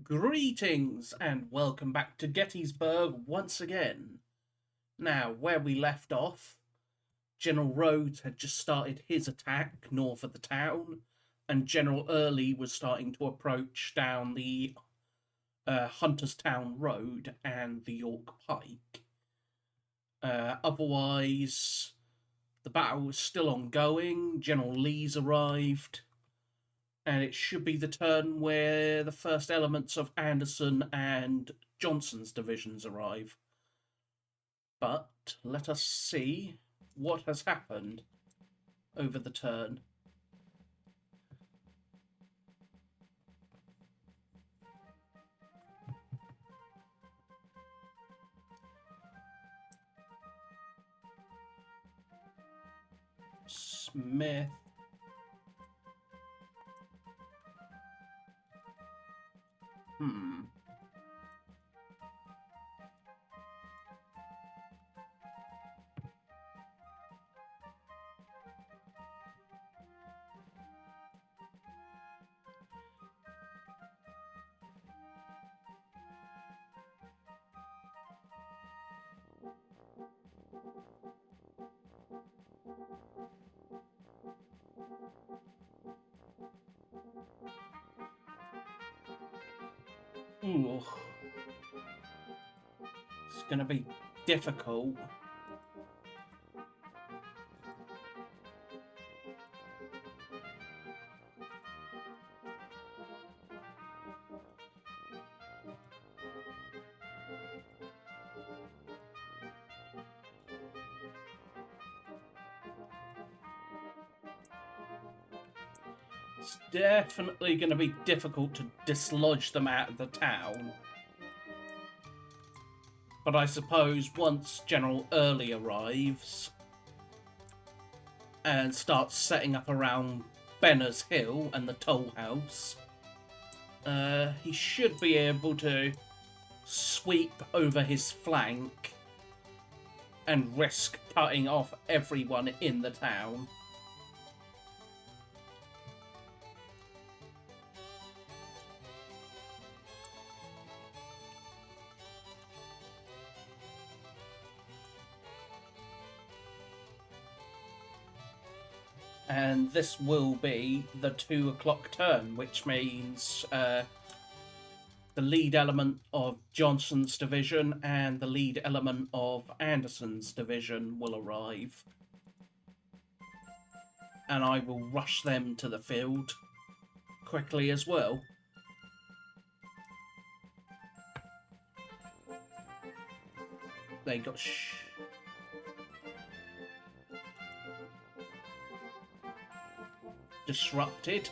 Greetings and welcome back to Gettysburg once again. Now, where we left off, General Rhodes had just started his attack north of the town, and General Early was starting to approach down the Hunterstown Road and the York Pike. Otherwise, the battle was still ongoing. General Lee's arrived, and it should be the turn where the first elements of Anderson and Johnson's divisions arrive. But let us see what has happened over the turn. Smith. Ooh. It's going to be difficult. It's definitely going to be difficult to dislodge them out of the town. But I suppose once General Early arrives and starts setting up around Benner's Hill and the Toll House, he should be able to sweep over his flank and risk cutting off everyone in the town. And this will be the 2 o'clock turn, which means the lead element of Johnson's division and the lead element of Anderson's division will arrive. And I will rush them to the field quickly as well. They got disrupted.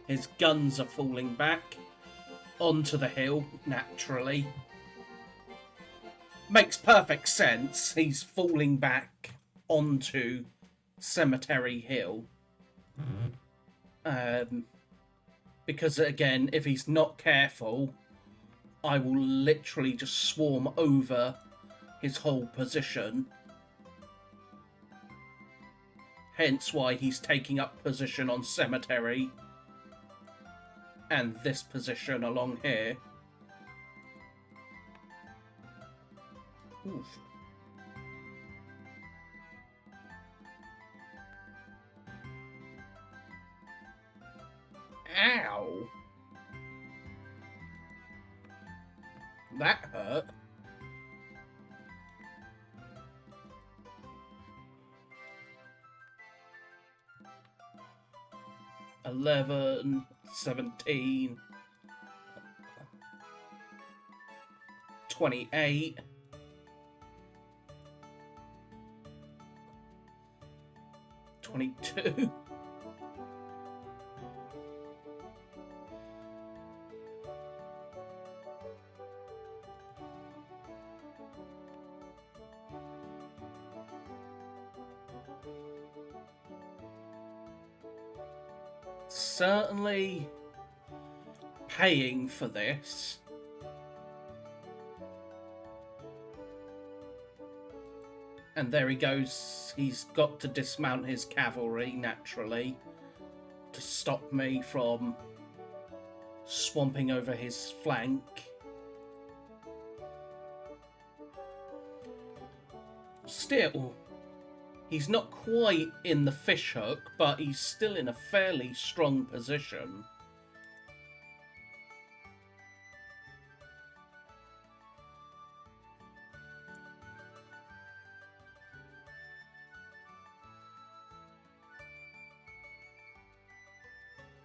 His guns are falling back onto the hill, naturally. Makes perfect sense. He's falling back onto Cemetery Hill. Because, again, if he's not careful, I will literally just swarm over his whole position. Hence why he's taking up position on Cemetery and this position along here. Oof. Ow! That hurt. $11, $17, $28, $22. Certainly paying for this. And there he goes. He's got to dismount his cavalry, naturally, to stop me from swamping over his flank. Still, he's not quite in the fishhook, but he's still in a fairly strong position.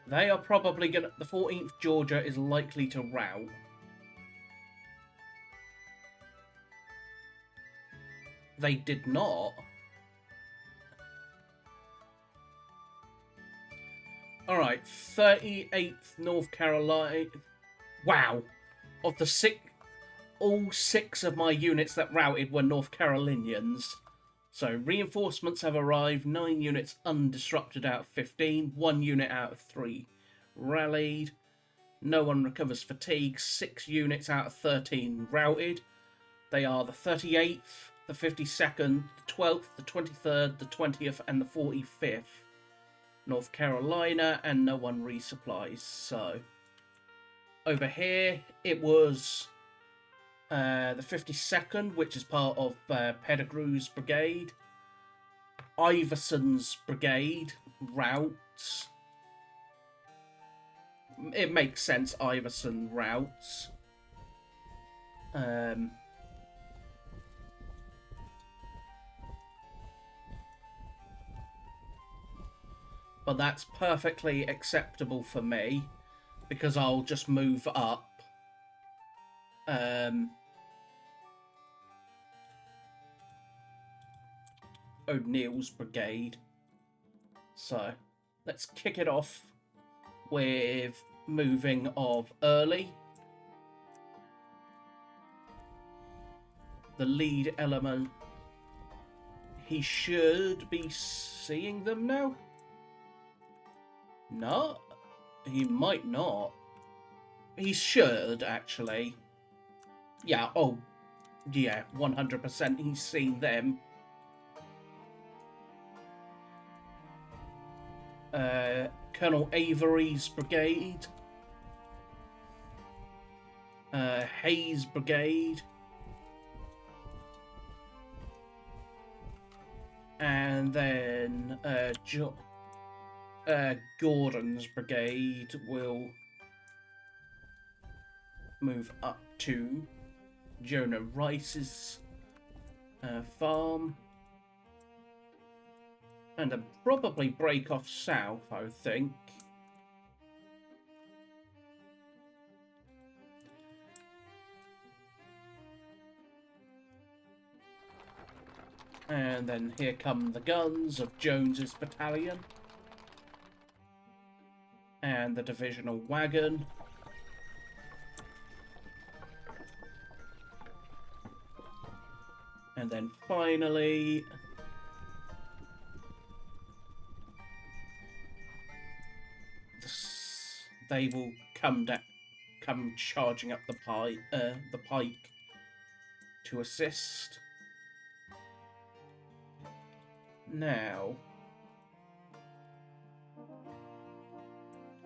They are probably going to... The 14th Georgia is likely to rout. They did not. Alright, 38th North Carolina. Wow. Of the six... All 6 of my units that routed were North Carolinians. So, reinforcements have arrived, 9 units undisrupted out of 15, 1 unit out of 3 rallied, no one recovers fatigue, 6 units out of 13 routed. They are the 38th, the 52nd, the 12th, the 23rd, the 20th, and the 45th North Carolina, and no one resupplies. So, over here, it was the 52nd, which is part of Pettigrew's brigade. Iverson's brigade routes. It makes sense, Iverson routes. But that's perfectly acceptable for me, because I'll just move up. O'Neill's brigade. So, let's kick it off with moving of Early. The lead element. He should be seeing them now. No, he might not. He should, actually. Yeah, oh, yeah, 100% he's seen them. Colonel Avery's brigade. Hayes' brigade. And then Gordon's brigade will move up to Jonah Rice's farm. And then probably break off south, I would think. And then here come the guns of Jones's battalion. And the divisional wagon. And then finally, they will come charging up the pike to assist. Now,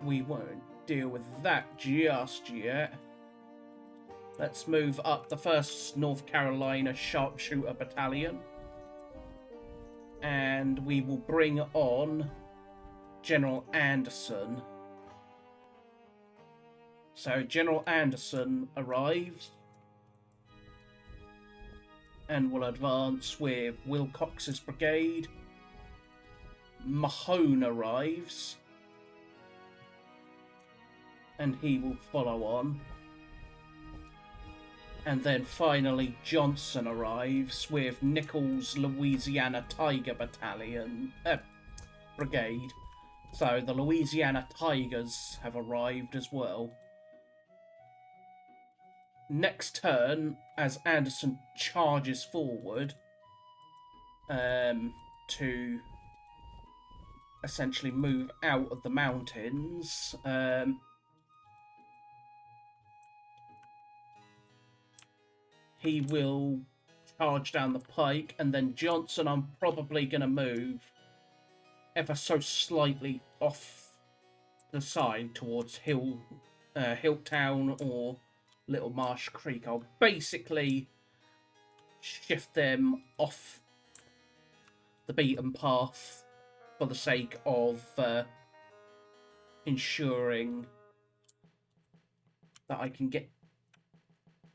we won't deal with that just yet. Let's move up the 1st North Carolina Sharpshooter Battalion. And we will bring on General Anderson. So General Anderson arrives and will advance with Wilcox's brigade. Mahone arrives and he will follow on. And then finally Johnson arrives with Nichols' Louisiana Tiger Brigade. So the Louisiana Tigers have arrived as well. Next turn, as Anderson charges forward to essentially move out of the mountains, he will charge down the pike, and then Johnson I'm probably going to move ever so slightly off the side towards Hilltown or Little Marsh Creek. I'll basically shift them off the beaten path for the sake of ensuring that I can get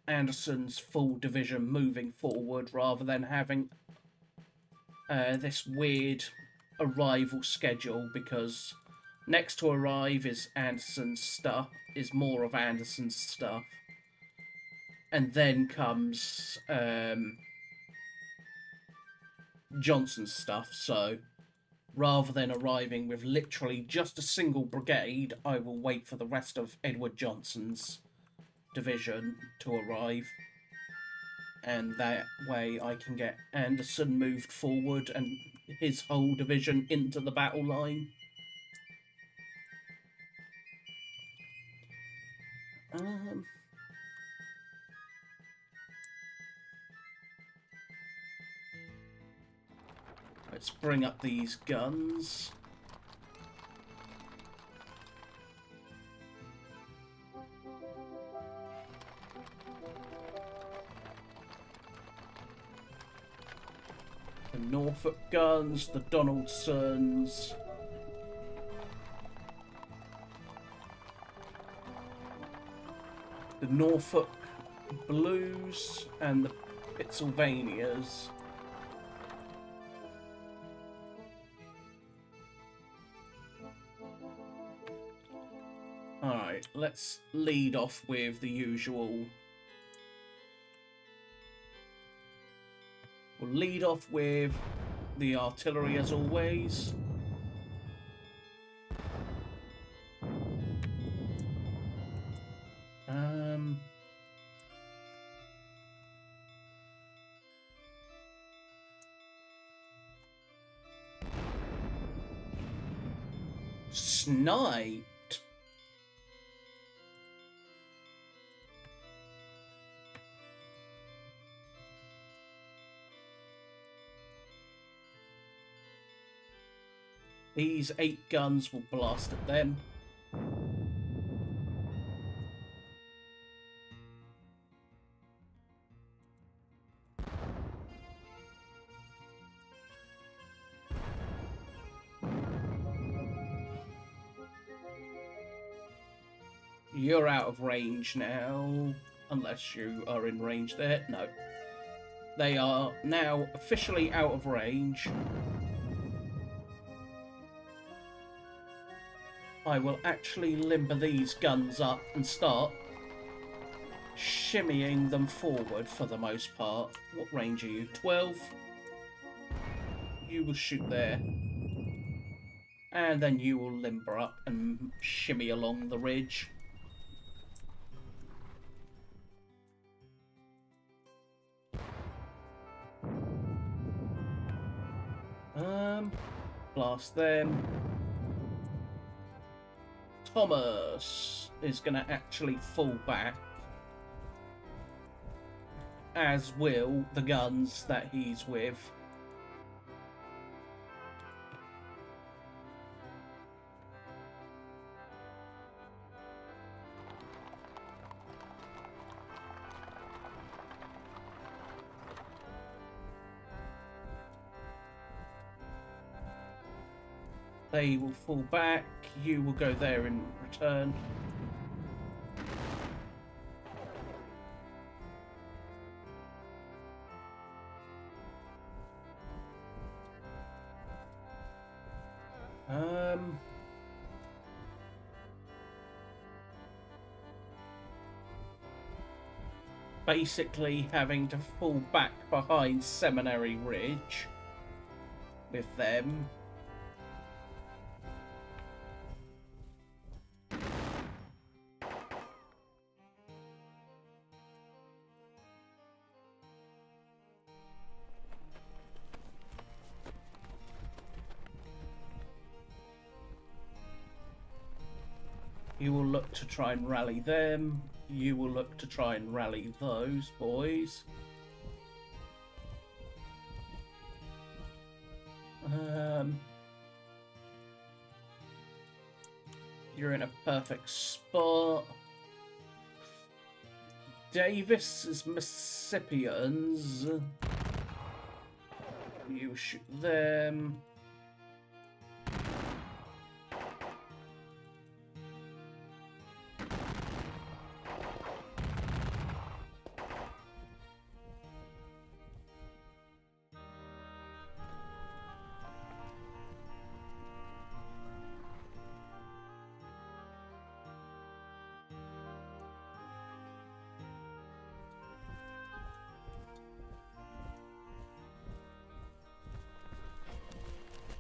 Anderson's full division moving forward rather than having this weird arrival schedule, because next to arrive is Anderson's stuff, is more of Anderson's stuff, and then comes Johnson's stuff. So rather than arriving with literally just a single brigade, I will wait for the rest of Edward Johnson's division to arrive, and that way I can get Anderson moved forward and his whole division into the battle line. Let's bring up these guns. The Norfolk guns, the Donaldsons. The Norfolk Blues and the Pennsylvanias. Alright, let's lead off with the usual. We'll lead off with the artillery as always. Sniped. These 8 guns will blast at them. You're out of range now, unless you are in range there. No. They are now officially out of range. I will actually limber these guns up and start shimmying them forward for the most part. What range are you? 12? You will shoot there. And then you will limber up and shimmy along the ridge. Blast them. Thomas is going to actually fall back, as will the guns that he's with. They will fall back, you will go there in return. Basically having to fall back behind Seminary Ridge with them. You will look to try and rally them. You will look to try and rally those boys. You're in a perfect spot. Davis's Mississippians. You shoot them.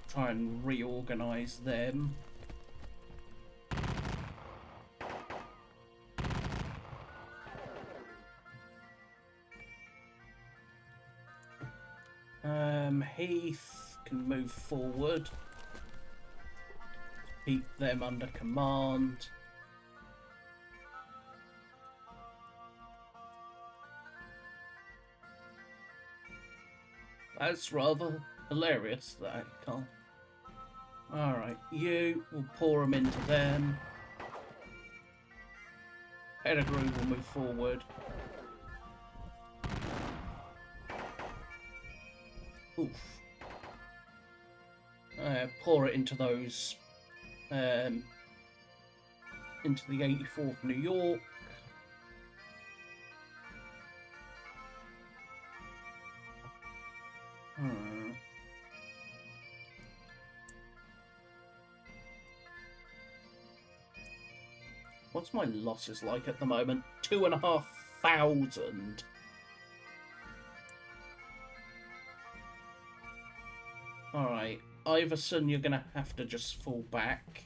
Try and reorganize them. Heath can move forward. Keep them under command. That's rather hilarious that I can't. Alright, you will pour them into them. Pettigrew will move forward. Oof. Pour it into those, into the 84th New York. What's my losses like at the moment? 2,500. Alright, Iverson, you're gonna have to just fall back.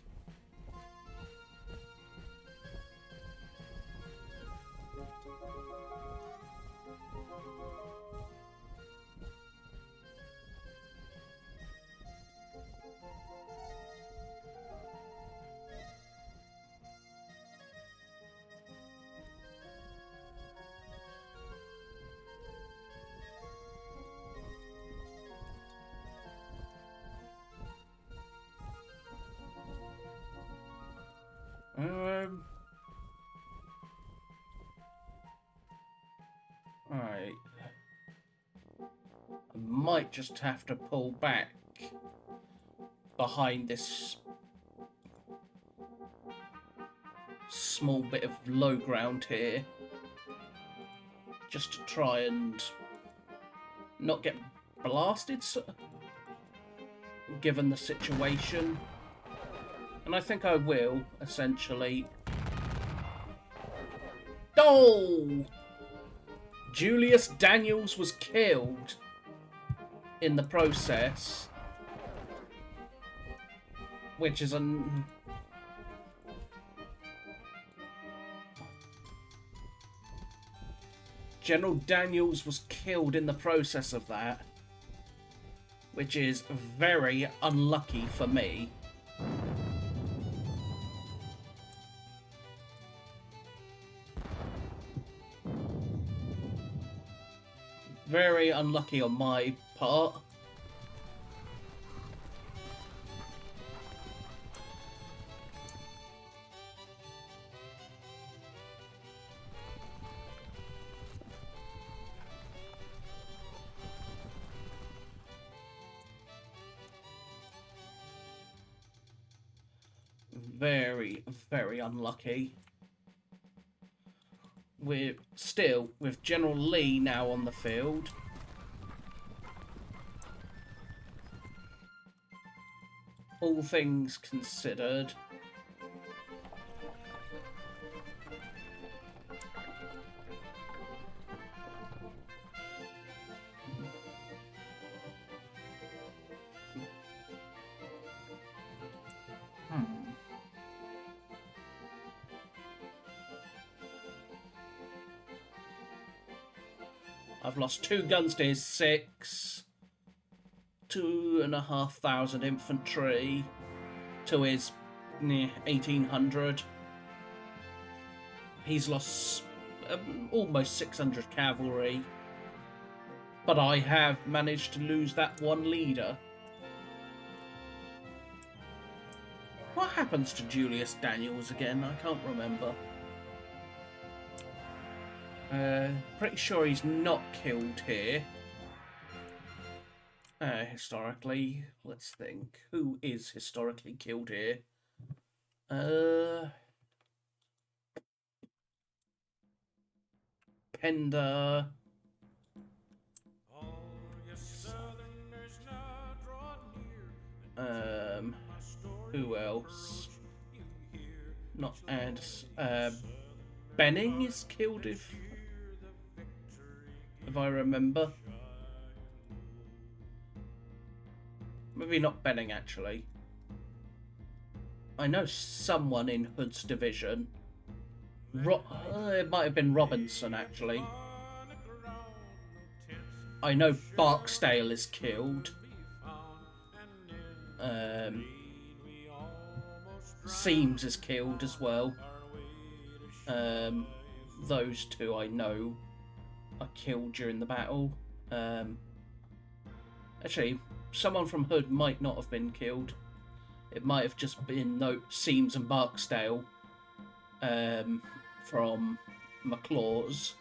Alright. I might just have to pull back behind this small bit of low ground here. Just to try and not get blasted, given the situation. And I think I will, essentially. Oh! Julius Daniels was killed in the process. Which is an... General Daniels was killed in the process of that. Which is very unlucky for me. Very unlucky on my part. Very, very unlucky. We're still with General Lee now on the field. All things considered. I've lost 2 guns to his 6, 2,500 infantry to his 1,800. He's lost almost 600 cavalry, but I have managed to lose that one leader. What happens to Julius Daniels again? I can't remember. Pretty sure he's not killed here. Historically, let's think. Who is historically killed here? Pender. Who else? Not Anderson. Benning is killed if I remember. Maybe not Benning, actually. I know someone in Hood's division. It might have been Robinson, actually. I know Barksdale is killed. Seams is killed as well. Those two I know are killed during the battle. Actually, someone from Hood might not have been killed. It might have just been Seams and Barksdale from McClaw's.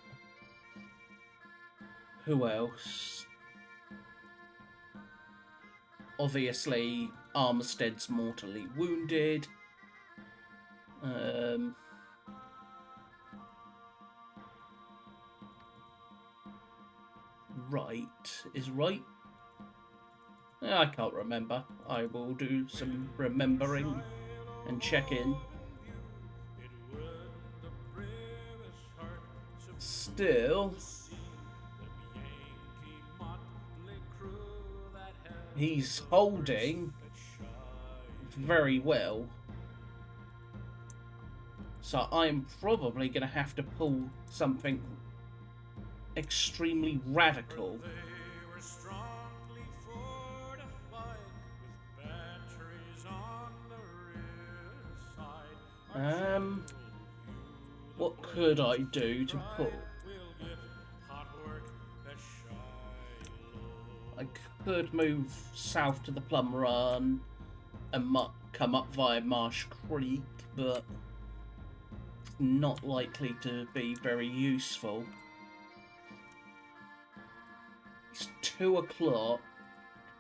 Who else? Obviously, Armistead's mortally wounded. Wright. Is Wright? I can't remember. I will do some remembering and check in. Still, he's holding very well. So I'm probably going to have to pull something extremely radical. What could I do to pull? I could move south to the Plum Run and come up via Marsh Creek, but it's not likely to be very useful. It's 2 o'clock.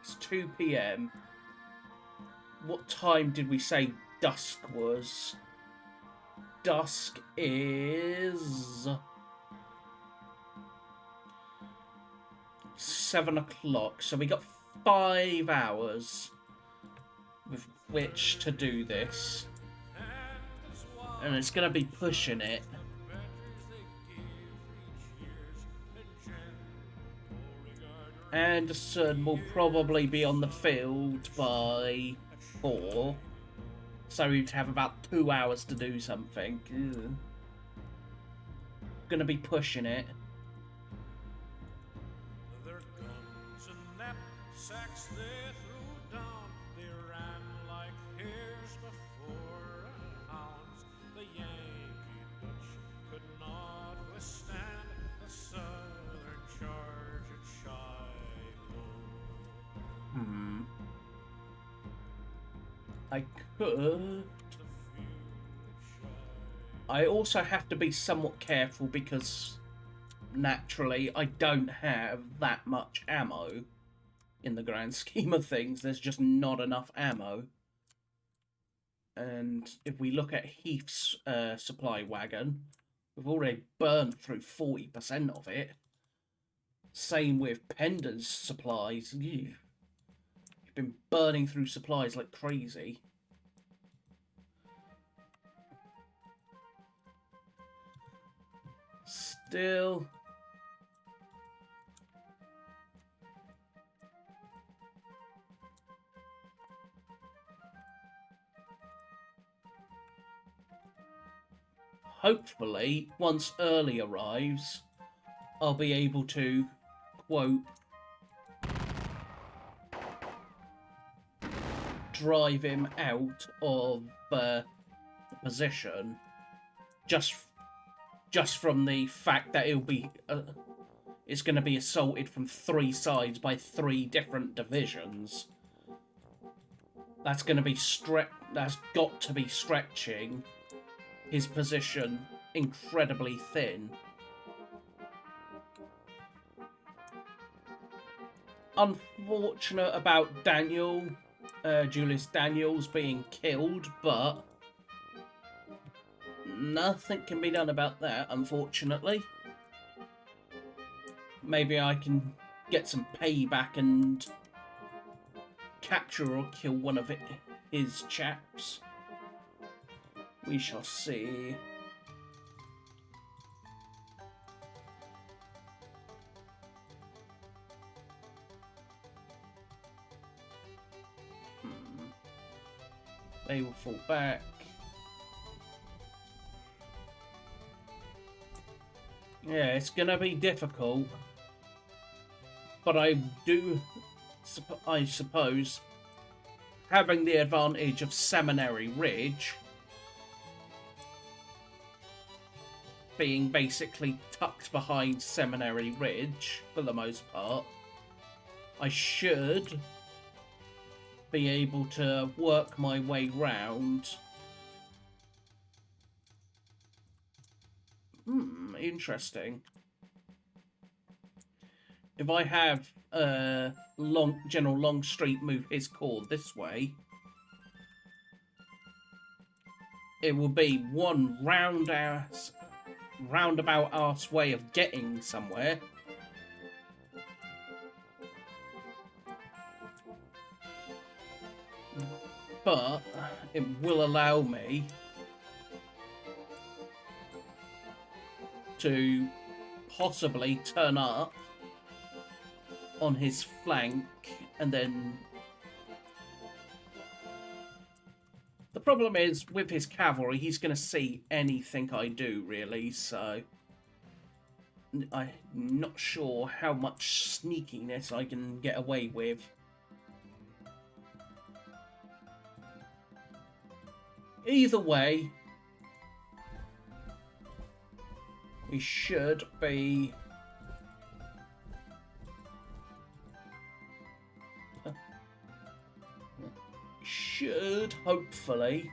It's 2 p.m. What time did we say dusk was? Dusk is 7 o'clock, so we got 5 hours with which to do this, and it's going to be pushing it. Anderson will probably be on the field by 4. So we'd have about 2 hours to do something. Ew. Gonna be pushing it. Their guns and knapsacks they threw down. They ran like hares before hounds. The Yankee Dutch could not withstand the southern charge at Shiloh. I could. I also have to be somewhat careful because naturally I don't have that much ammo in the grand scheme of things. There's just not enough ammo. And if we look at Heath's supply wagon, we've already burnt through 40% of it. Same with Pender's supplies. You've been burning through supplies like crazy. Still, hopefully, once Early arrives, I'll be able to, quote, drive him out of the position just from the fact that it's going to be assaulted from 3 sides by 3 different divisions. That's going to be that's got to be stretching his position incredibly thin. Unfortunate about Julius Daniels being killed, but nothing can be done about that, unfortunately. Maybe I can get some payback and capture or kill one of his chaps. We shall see. They will fall back. Yeah, it's gonna be difficult, but I suppose, having the advantage of Seminary Ridge being basically tucked behind Seminary Ridge for the most part, I should be able to work my way round. Interesting. If I have General Longstreet move his corps this way, it will be one roundabout ass way of getting somewhere. But it will allow me to possibly turn up on his flank, and then the problem is with his cavalry, he's going to see anything I do, really, so I'm not sure how much sneakiness I can get away with. Either way, we should be hopefully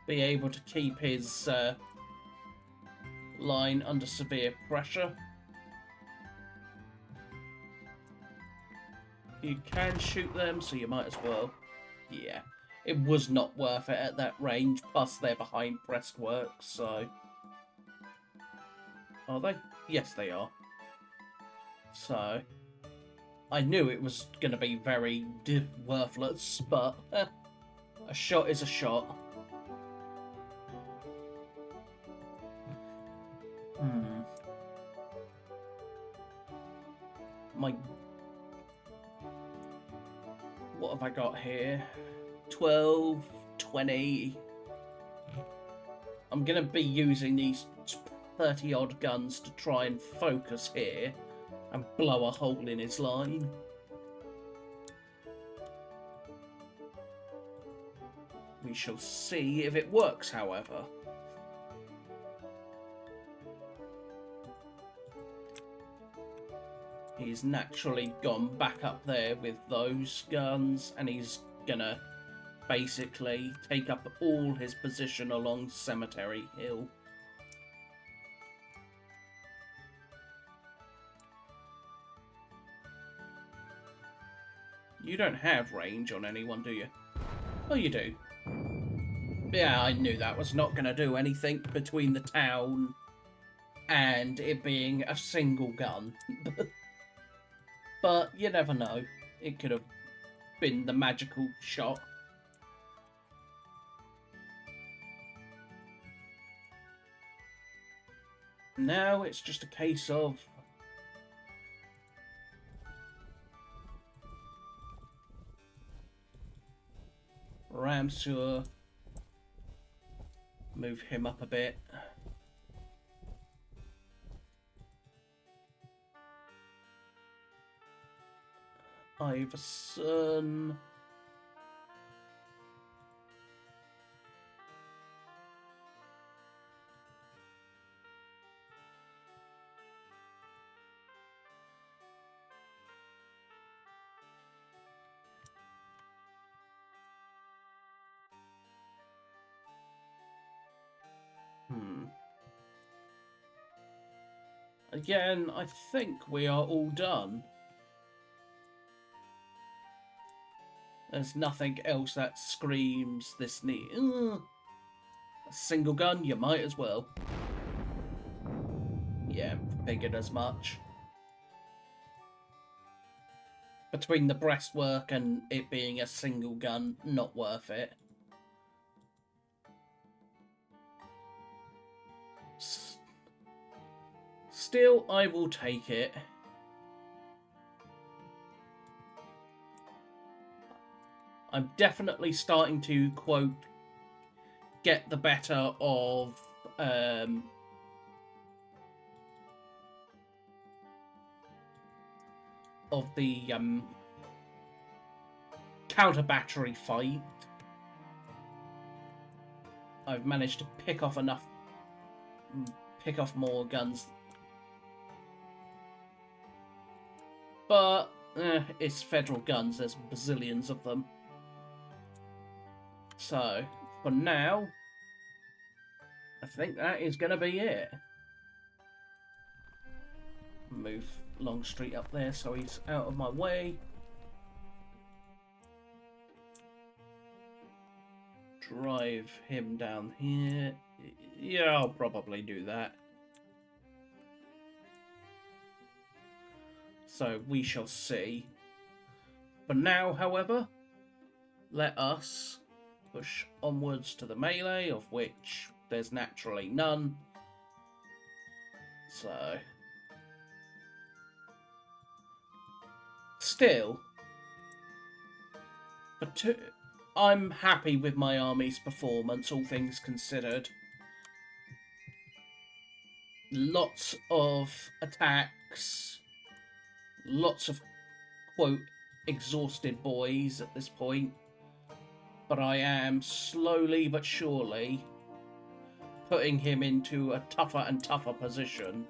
be able to keep his line under severe pressure. You can shoot them, so you might as well. Yeah, it was not worth it at that range, plus they're behind breastworks, so... Are they? Yes, they are. So... I knew it was going to be very worthless, but a shot is a shot. What have I got here? 12, 20. I'm going to be using these 30-odd guns to try and focus here and blow a hole in his line. We shall see if it works, however. He's naturally gone back up there with those guns, and he's gonna basically take up all his position along Cemetery Hill. You don't have range on anyone, do you? Oh, you do. Yeah, I knew that was not going to do anything between the town and it being a single gun. But you never know. It could have been the magical shot. Now it's just a case of Ramseur, move him up a bit. Iverson. Again, I think we are all done. There's nothing else that screams this need. A single gun, you might as well. Yeah, figured as much. Between the breastwork and it being a single gun, not worth it. Still, I will take it. I'm definitely starting to, quote, get the better of the counter battery fight. I've managed to pick off more guns, but it's federal guns. There's bazillions of them. So for now, I think that is going to be it. Move Longstreet up there so he's out of my way. Drive him down here. Yeah, I'll probably do that. So we shall see. For now, however, let us push onwards to the melee, of which there's naturally none. So still, I'm happy with my army's performance, all things considered. Lots of attacks, lots of, quote, exhausted boys at this point, but I am slowly but surely putting him into a tougher and tougher position.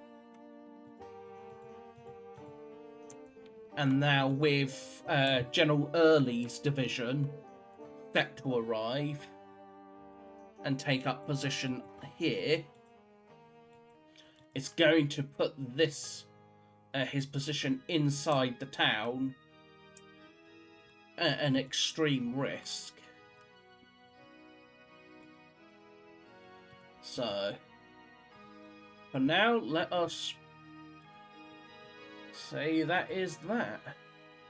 And now with General Early's division set to arrive and take up position here, it's going to put this his position inside the town at an extreme risk. So for now, let us say that is that.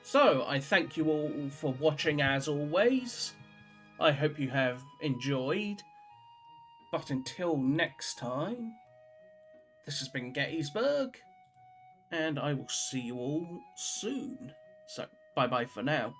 So I thank you all for watching as always. I hope you have enjoyed. But until next time, this has been Gettysburg, and I will see you all soon. So bye bye for now.